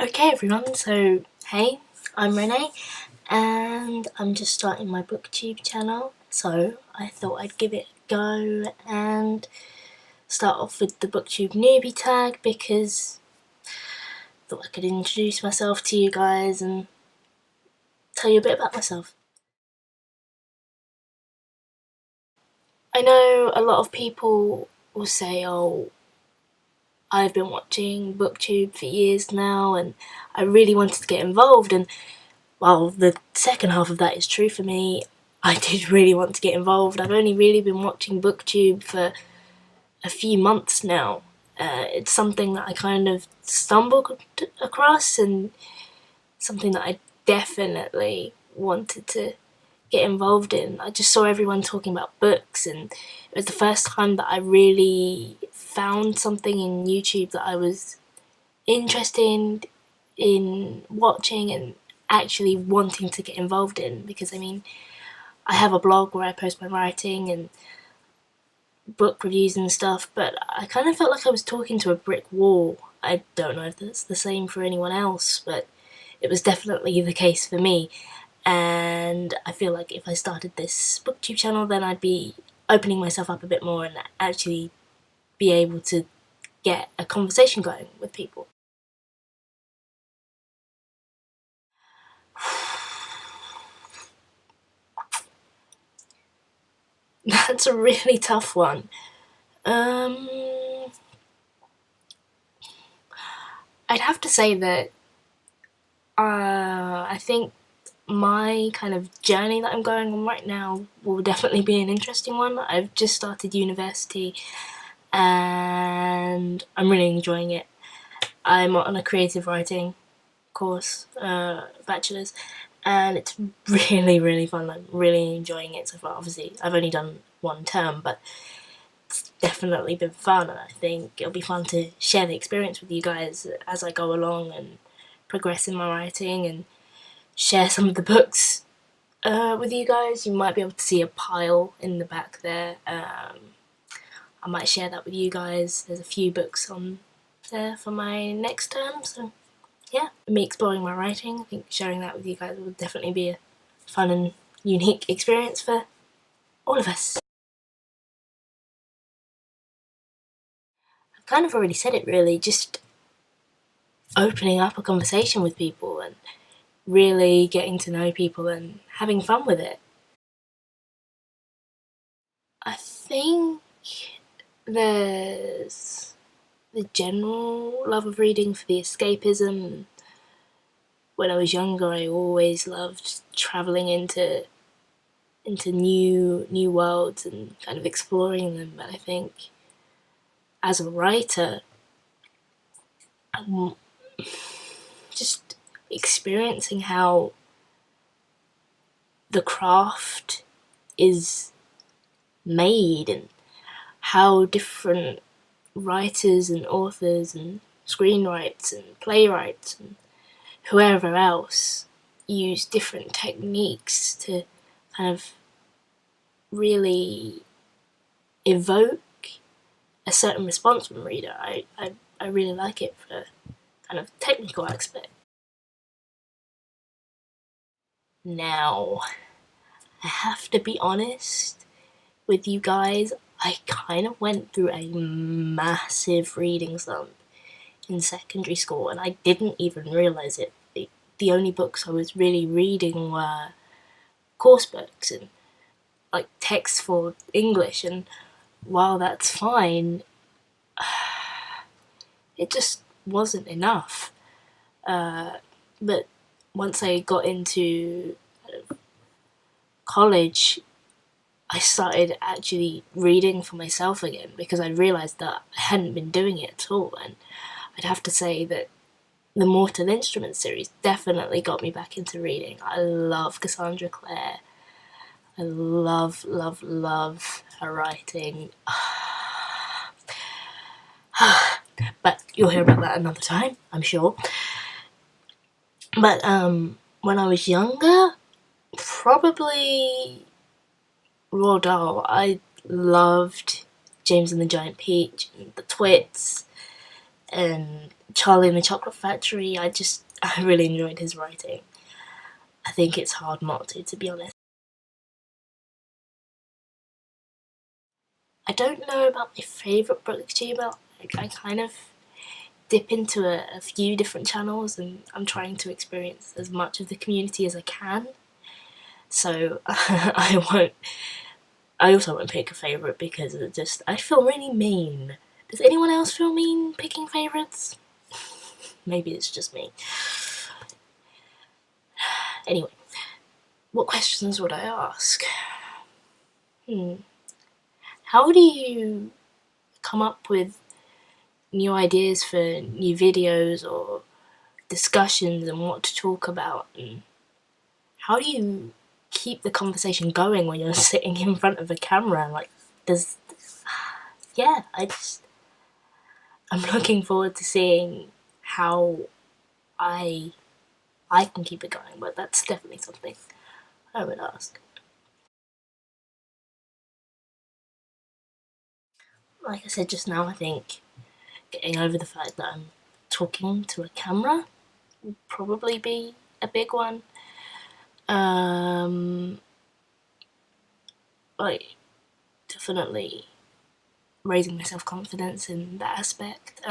Okay everyone, so hey, I'm Renee and I'm just starting my Booktube channel, so I thought I'd give it a go and start off with the Booktube Newbie Tag because I thought I could introduce myself to you guys and tell you a bit about myself. I know a lot of people will say, oh, I've been watching Booktube for years now and I really wanted to get involved, and while the second half of that is true for me, I did really want to get involved. I've only really been watching Booktube for a few months now. It's something that I kind of stumbled across and something that I definitely wanted to get involved in. I just saw everyone talking about books, and it was the first time that I really found something in YouTube that I was interested in watching and actually wanting to get involved in, because I mean, I have a blog where I post my writing and book reviews and stuff, but I kind of felt like I was talking to a brick wall. I don't know if that's the same for anyone else, but it was definitely the case for me. And I feel like if I started this Booktube channel, then I'd be opening myself up a bit more and actually be able to get a conversation going with people. That's a really tough one. I'd have to say that I think my kind of journey that I'm going on right now will definitely be an interesting one. I've just started university and I'm really enjoying it. I'm on a creative writing course, bachelor's, and it's really fun. I'm really enjoying it so far. Obviously, I've only done one term, but it's definitely been fun, and I think it'll be fun to share the experience with you guys as I go along and progress in my writing and share some of the books with you guys. You might be able to see a pile in the back there. I might share that with you guys. There's a few books on there for my next term, so yeah, me exploring my writing. I think sharing that with you guys will definitely be a fun and unique experience for all of us. I've kind of already said it really, just opening up a conversation with people and really getting to know people and having fun with it. I think there's the general love of reading for the escapism. When I was younger, I always loved travelling into new worlds and kind of exploring them. But I think as a writer, I'm just experiencing how the craft is made and how different writers and authors and screenwriters and playwrights and whoever else use different techniques to kind of really evoke a certain response from a reader. I really like it for kind of technical aspect. Now, I have to be honest with you guys, I kind of went through a massive reading slump in secondary school and I didn't even realise it. The only books I was really reading were course books and like texts for English, and while that's fine, it just wasn't enough. But once I got into college, I started actually reading for myself again because I realised that I hadn't been doing it at all, and I'd have to say that the Mortal Instruments series definitely got me back into reading. I love Cassandra Clare. I love her writing. But you'll hear about that another time, I'm sure. But when I was younger, probably Roald Dahl. I loved James and the Giant Peach and the Twits and Charlie and the Chocolate Factory. I really enjoyed his writing. I think it's hard not to be honest. I don't know about my favourite booktuber. I kind of dip into a few different channels, and I'm trying to experience as much of the community as I can. So I also won't pick a favourite because I feel really mean. Does anyone else feel mean picking favourites? Maybe it's just me. Anyway, what questions would I ask? How do you come up with new ideas for new videos or discussions and what to talk about? And how do you keep the conversation going when you're sitting in front of a camera? Like, yeah, I'm looking forward to seeing how I can keep it going, but that's definitely something I would ask. Like I said just now, I think getting over the fact that I'm talking to a camera would probably be a big one. Like, definitely raising my self-confidence in that aspect.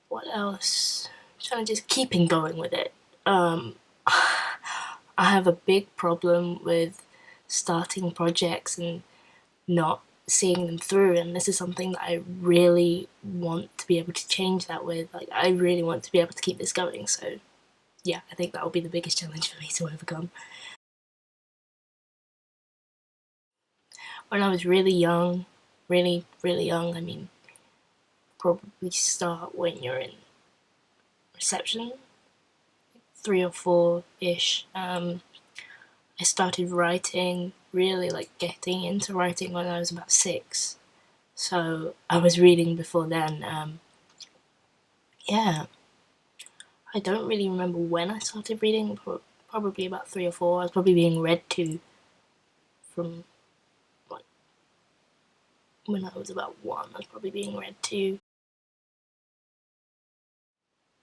What else? Trying to just keeping going with it. I have a big problem with starting projects and not seeing them through, and this is something that I really want to be able to change that with. Like, I really want to be able to keep this going, so yeah, I think that will be the biggest challenge for me to overcome. When I was really young, really young, I mean, probably start when you're in reception, 3 or 4-ish. I started writing, really like getting into writing when I was about 6. So I was reading before then. Yeah, I don't really remember when I started reading, probably about 3 or 4. I was probably being read to from like when I was about 1. I was probably being read to.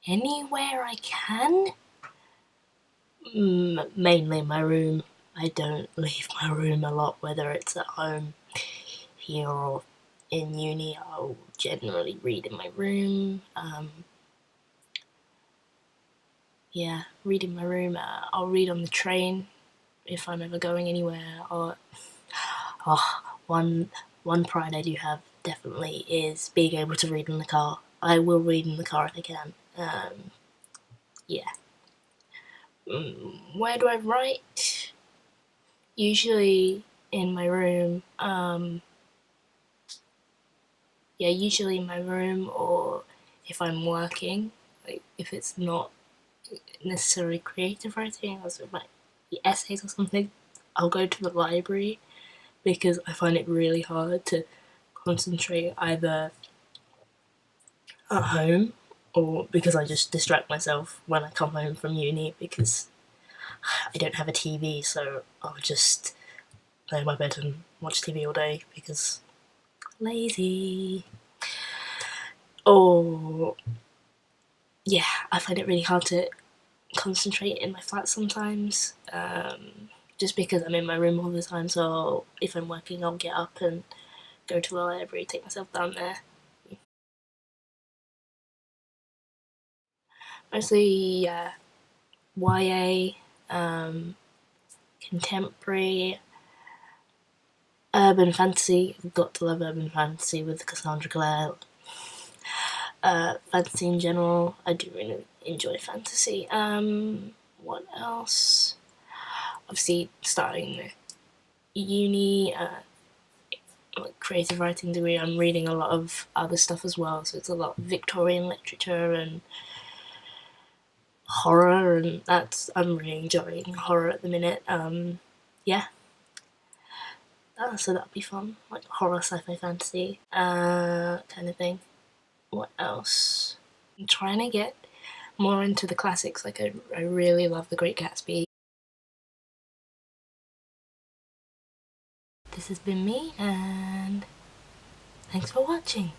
Anywhere I can? Mainly my room. I don't leave my room a lot, whether it's at home, here, or in uni. I'll generally read in my room. Yeah, read in my room. I'll read on the train if I'm ever going anywhere. Or one pride I do have definitely is being able to read in the car. I will read in the car if I can. Yeah. Where do I write? Usually in my room. Yeah, usually in my room, or if I'm working, like if it's not necessarily creative writing, I was like essays or something, I'll go to the library because I find it really hard to concentrate either at home or because I just distract myself when I come home from uni because I don't have a TV, so I'll just lay in my bed and watch TV all day because lazy. Or yeah, I find it really hard to concentrate in my flat sometimes, just because I'm in my room all the time. So if I'm working, I'll get up and go to the library, take myself down there. Mostly YA, contemporary, urban fantasy. I've got to love urban fantasy with Cassandra Clare. Fantasy in general, I do really enjoy fantasy. What else? Obviously, starting uni, like creative writing degree, I'm reading a lot of other stuff as well. So it's a lot of Victorian literature and horror, and I'm really enjoying horror at the minute. Yeah. So that'd be fun, like horror, sci-fi, fantasy, kind of thing. What else? I'm trying to get more into the classics. Like I really love The Great Gatsby. This has been me, and thanks for watching.